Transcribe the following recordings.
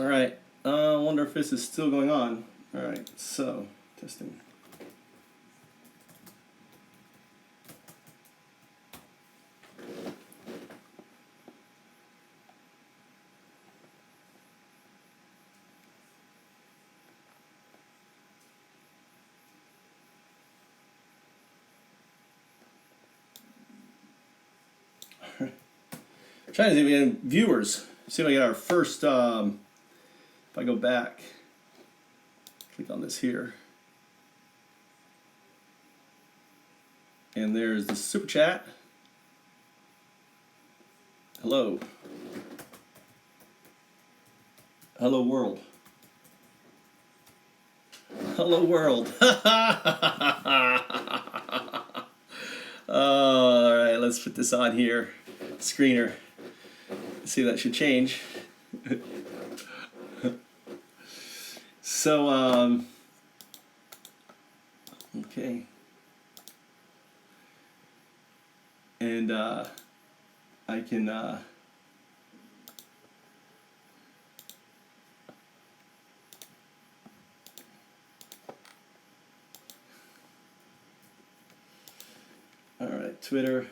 All right. I wonder if this is still going on. All right. So, testing. Trying to see if we get viewers. See if I get our first. If I go back, click on this here, and there's the super chat. Hello. Hello world. Hello world. All right, let's put this on here. Screener. See, that should change. So, okay. And I can all right, Twitter.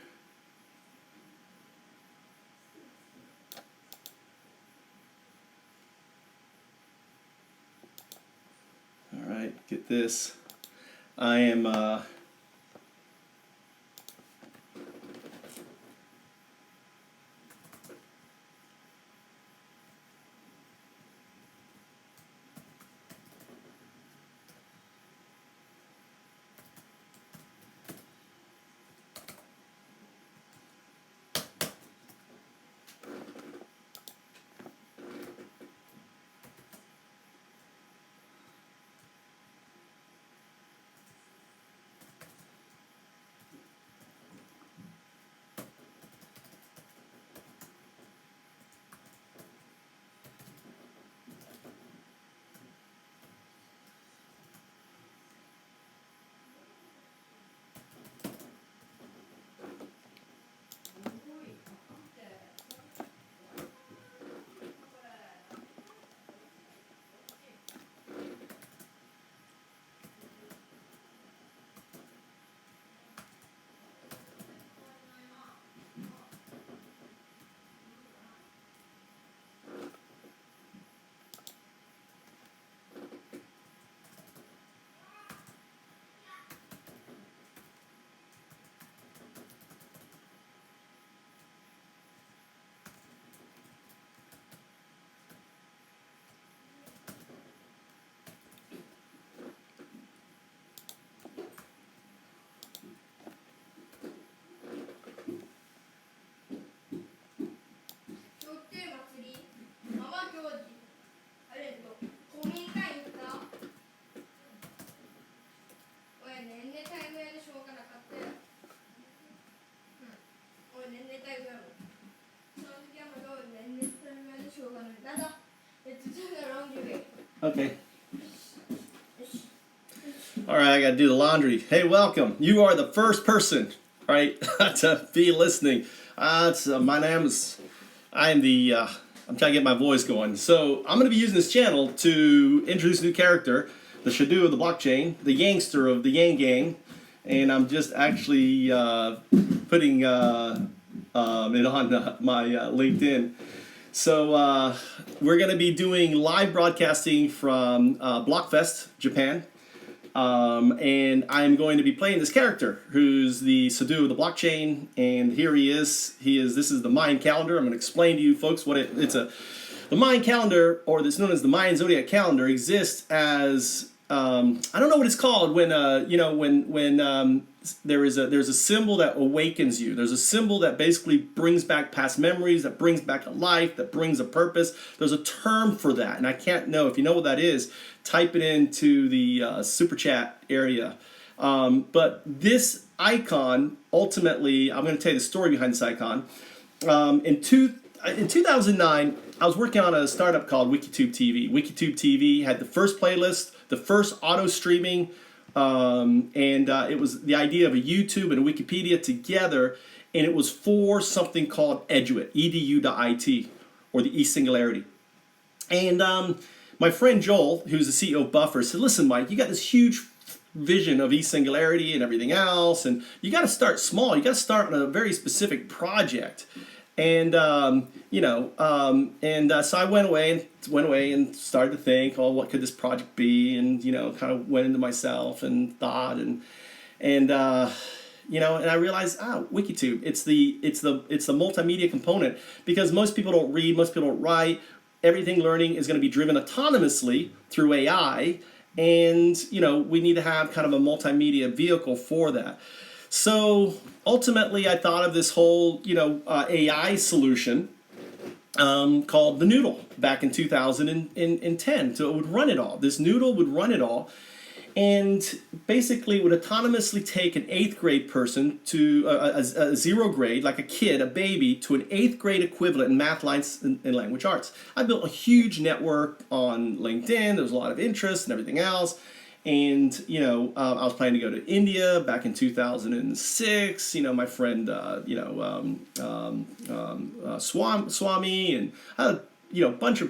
Get this. I am okay. All right, I got to do the laundry. Hey, welcome. You are the first person, right, to be listening. My name is. I'm trying to get my voice going. So I'm going to be using this channel to introduce a new character, the Shadu of the blockchain, the Yangster of the Yang Gang, and I'm just actually putting it on my LinkedIn. So we're going to be doing live broadcasting from Blockfest, Japan. And I'm going to be playing this character who's the Shadu of the blockchain, and here he is. This is the Mayan calendar. I'm going to explain to you folks what the Mayan calendar, or that's known as the Mayan zodiac calendar, exists as I don't know what it's called when there's a symbol that awakens you. There's a symbol that basically brings back past memories, that brings back a life, that brings a purpose. There's a term for that, and I can't know. If you know what that is, type it into the super chat area. But this icon, ultimately, I'm going to tell you the story behind this icon. In 2009, I was working on a startup called WikiTube TV. WikiTube TV had the first playlist, the first auto streaming, and it was the idea of a YouTube and a Wikipedia together, and it was for something called Eduit, EDU.IT, or the E-Singularity. And my friend Joel, who's the CEO of Buffer, said, listen, Mike, you got this huge vision of e-singularity and everything else, and you got to start small. You got to start on a very specific project. And so I went away and started to think, oh, what could this project be? And kind of went into myself and thought, and and I realized, Wikitube. It's the multimedia component, because most people don't read, most people don't write. Everything learning is going to be driven autonomously through AI, and we need to have kind of a multimedia vehicle for that. So ultimately, I thought of this whole AI solution called the Noodle back in 2010. So it would run it all. This Noodle would run it all, and basically would autonomously take an 8th grade person to a 0 grade, like a kid, a baby, to an 8th grade equivalent in math, science, and language arts. I built a huge network on LinkedIn. There was a lot of interest and everything else. And I was planning to go to India back in 2006. My friend Swami, and I had a bunch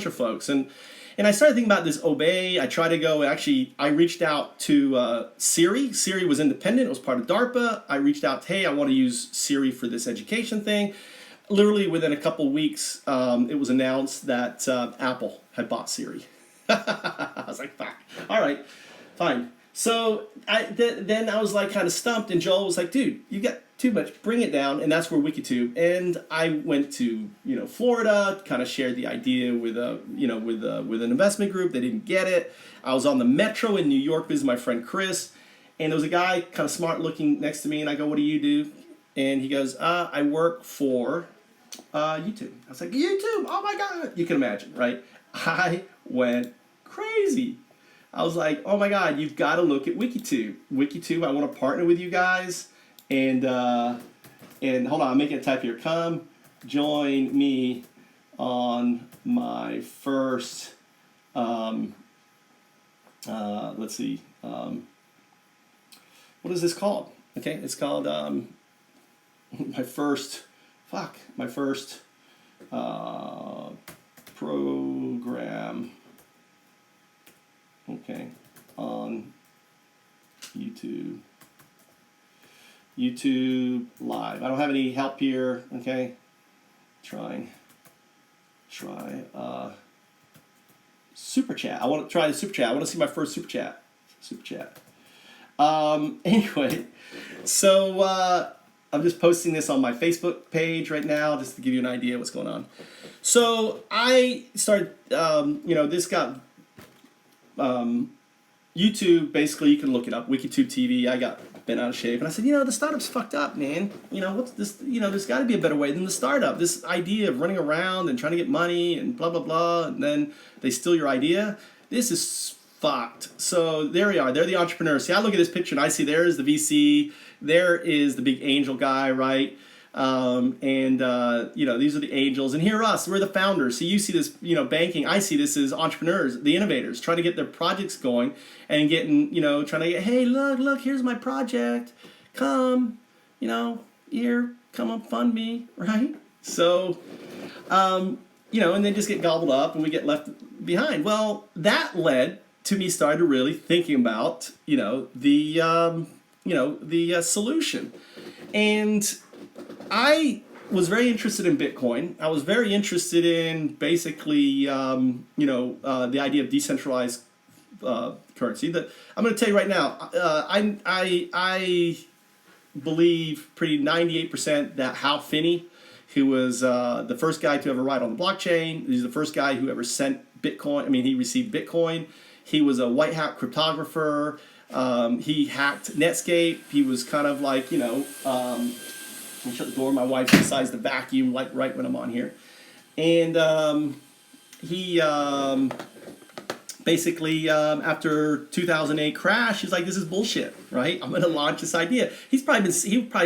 of folks, and I started thinking about this Obey. I tried to go. Actually, I reached out to Siri. Siri was independent. It was part of DARPA. I reached out. Hey, I want to use Siri for this education thing. Literally within a couple weeks, it was announced that Apple had bought Siri. I was like, fuck. All right, fine. So then I was like kind of stumped, and Joel was like, dude, you got too much, bring it down. And that's where Wikitube. And I went to Florida, kind of shared the idea with with an investment group. They didn't get it. I was on the metro in New York visiting my friend Chris, and there was a guy kind of smart looking next to me, and I go, what do you do? And he goes, I work for YouTube. I was like, YouTube? Oh my God. You can imagine, right? I went crazy. I was like, oh my God, you've got to look at Wikitube. Wikitube, I want to partner with you guys. And hold on, I'm making a type here. Come join me on my first, let's see, what is this called? Okay, it's called my first program, okay, on YouTube Live. I don't have any help here, okay? Try super chat. I want to try the super chat. I want to see my first super chat. Anyway, so I'm just posting this on my Facebook page right now just to give you an idea of what's going on. So I started, this got YouTube. Basically, you can look it up, Wikitube TV. I got bent out of shape, and I said, the startup's fucked up, man. What's this? There's got to be a better way than the startup. This idea of running around and trying to get money and blah blah blah, and then they steal your idea. This is fucked. So there we are. They're the entrepreneurs. See, I look at this picture and I see there is the VC. There is the big angel guy, right? These are the angels, and here are us. We're the founders. So you see this, banking. I see this as entrepreneurs, the innovators, trying to get their projects going and getting, trying to get, hey, look, here's my project. Come, here, come and fund me, right? So, and they just get gobbled up and we get left behind. Well, that led to me starting to really thinking about, the solution. And I was very interested in Bitcoin. I was very interested in basically, the idea of decentralized currency. That I'm going to tell you right now. I believe pretty 98% that Hal Finney, who was the first guy to ever write on the blockchain, he's the first guy who ever sent Bitcoin. I mean, he received Bitcoin. He was a white hat cryptographer. He hacked Netscape. He was kind of like, let me shut the door. My wife decides to vacuum right when I'm on here. And he basically, after 2008 crash, he's like, this is bullshit, right? I'm going to launch this idea. He was probably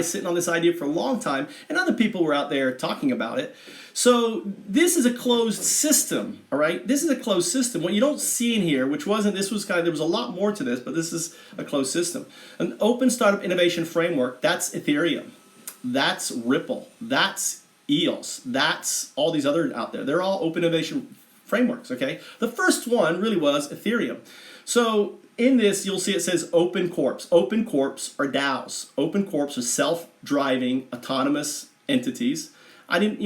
sitting on this idea for a long time, and other people were out there talking about it. So this is a closed system, all right? This is a closed system. What you don't see in here, there was a lot more to this, but this is a closed system. An open startup innovation framework, that's Ethereum. That's Ripple. That's EOS. That's all these other out there. They're all open innovation frameworks, okay? The first one really was Ethereum. So in this, you'll see it says open corps. Open corps are DAOs. Open corps are self-driving, autonomous entities. I didn't,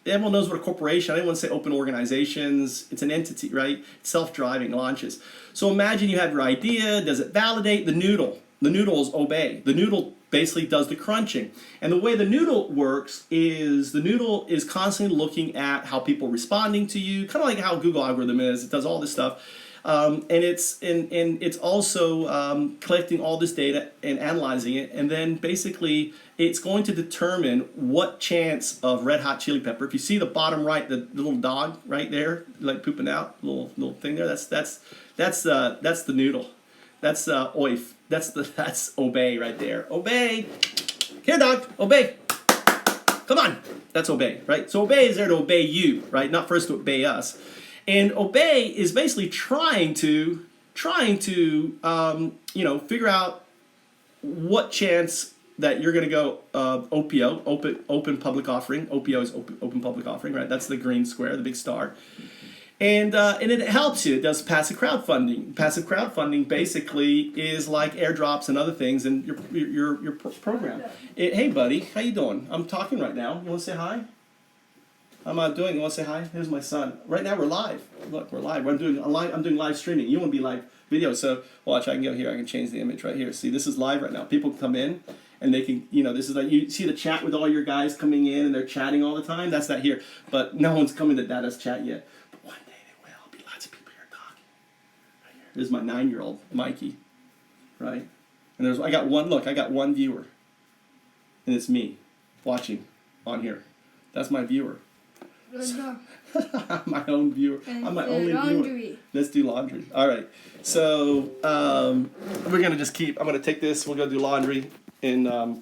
everyone knows what a corporation, I didn't want to say open organizations. It's an entity, right? Self-driving launches. So imagine you have your idea. Does it validate? The noodle is obey. The noodle basically does the crunching. And the way the noodle works is the noodle is constantly looking at how people are responding to you, kind of like how Google algorithm is. It does all this stuff. And it's also collecting all this data and analyzing it, and then basically it's going to determine what chance of red hot chili pepper. If you see the bottom right, the little dog right there, like pooping out, little thing there, that's the noodle. That's oif. That's obey right there. Obey. Here, dog. Obey. Come on. That's obey, right? So obey is there to obey you, right? Not for us to obey us. And obey is basically trying to figure out what chance that you're going to go OPO, open public offering. OPO is open public offering, right? That's the green square, the big star. And it helps you. It does passive crowdfunding. Passive crowdfunding basically is like airdrops and other things in your program. Hey, buddy, how you doing? I'm talking right now. You want to say hi? I'm doing. You want to say hi? Here's my son. Right now we're live. Look, we're live. I'm doing live streaming. You want to be live video? So watch. I can go here. I can change the image right here. See, this is live right now. People can come in, and they can. This is like you see the chat with all your guys coming in, and they're chatting all the time. That's that here. But no one's coming to Dada's chat yet. But one day they will. There'll be lots of people here talking. Right here. This is my 9-year-old Mikey, right? And I got one viewer, and it's me watching on here. That's my viewer. I'm my own viewer. I'm my only viewer. Let's do laundry. All right. So we're gonna just I'm gonna take this. We're gonna do laundry, and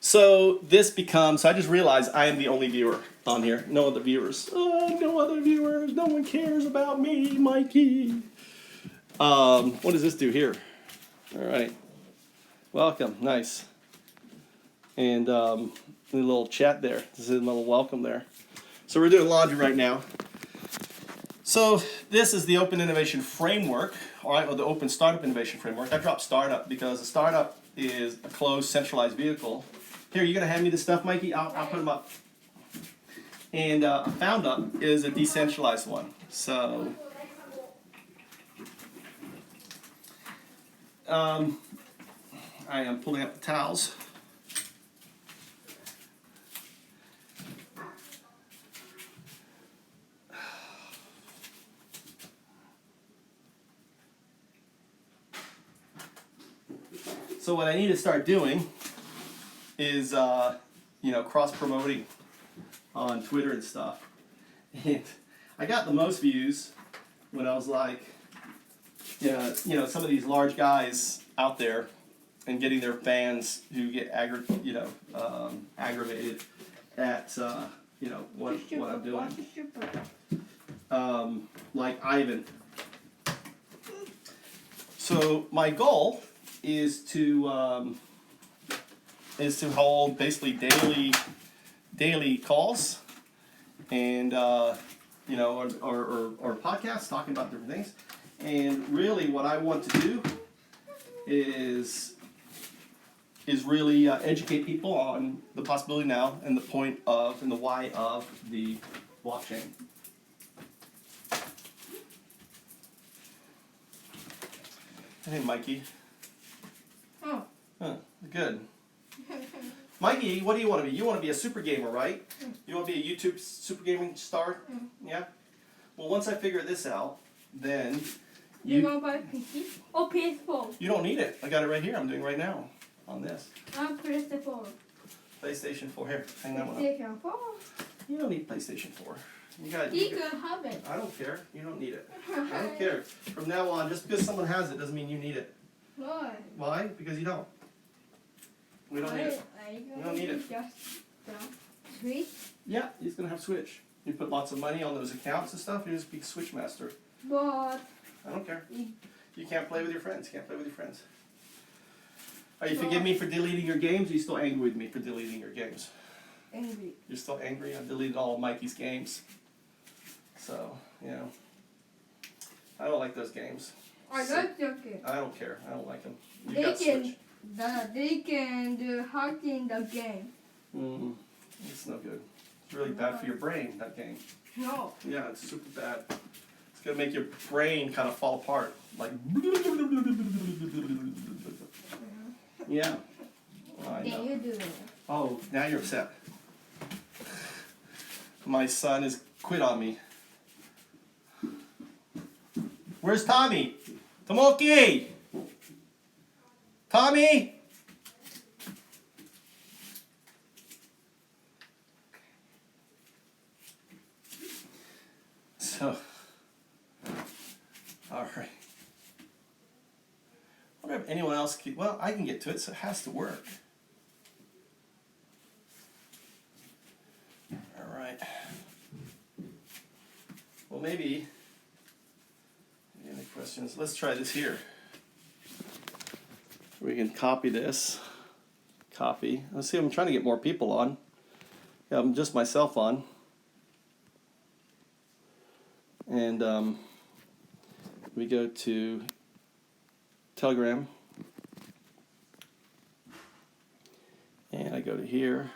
so this becomes. I just realized I am the only viewer on here. No other viewers. No other viewers. No one cares about me, Mikey. What does this do here? All right. Welcome. Nice. And a little chat there. This is a little welcome there. So we're doing laundry right now. So this is the Open Innovation Framework, all right, or the Open Startup Innovation Framework. I dropped startup because a startup is a closed, centralized vehicle. Here, you gonna hand me the stuff, Mikey? I'll put them up. And a found up is a decentralized one. So I am pulling up the towels. So what I need to start doing is, cross-promoting on Twitter and stuff. And I got the most views when I was like, some of these large guys out there and getting their fans who get aggravated at, what I'm doing. Like Ivan. So my goal is to hold basically daily calls and or podcasts talking about different things. And really what I want to do is really educate people on the possibility now and the point of and the why of the blockchain. Hey, Mikey. Oh. Huh, good. Mikey, what do you want to be? You want to be a super gamer, right? You want to be a YouTube super gaming star? Yeah? Well, once I figure this out, then You want to buy PC or PS4? You don't need it. I got it right here. I'm doing it right now on this. PlayStation 4. PlayStation 4. Here, hang that one up. PlayStation 4? You don't need PlayStation 4. You can have it. I don't care. You don't need it. I don't care. From now on, just because someone has it doesn't mean you need it. Why? Why? Because you don't. We don't need it. You don't need it. Just Switch? Yeah, he's going to have Switch. You put lots of money on those accounts and stuff, you're just a big Switch master. But I don't care. You can't play with your friends. You can't play with your friends. Are you forgive me for deleting your games, or are you still angry with me for deleting your games? angry. You're still angry? I deleted all of Mikey's games. So, you know, I don't like those games. I like that game. I don't care. I don't like them. You They got can, Switch. they can do hacking the game. Mm-hmm. It's no good. It's really bad for your brain, that game. No. Yeah, it's super bad. It's gonna make your brain kind of fall apart. Like, yeah. I Can know. you do it? Oh, now you're upset. My son has quit on me. Where's Tommy? Tomoki! Tommy! So, all right. I wonder if anyone else can, well, I can get to it, so it has to work. All right. Well, maybe, any questions? Let's try this here. We can copy this. Copy. Let's see, I'm trying to get more people on. Yeah, I'm just myself on. And we go to Telegram. And I go to here.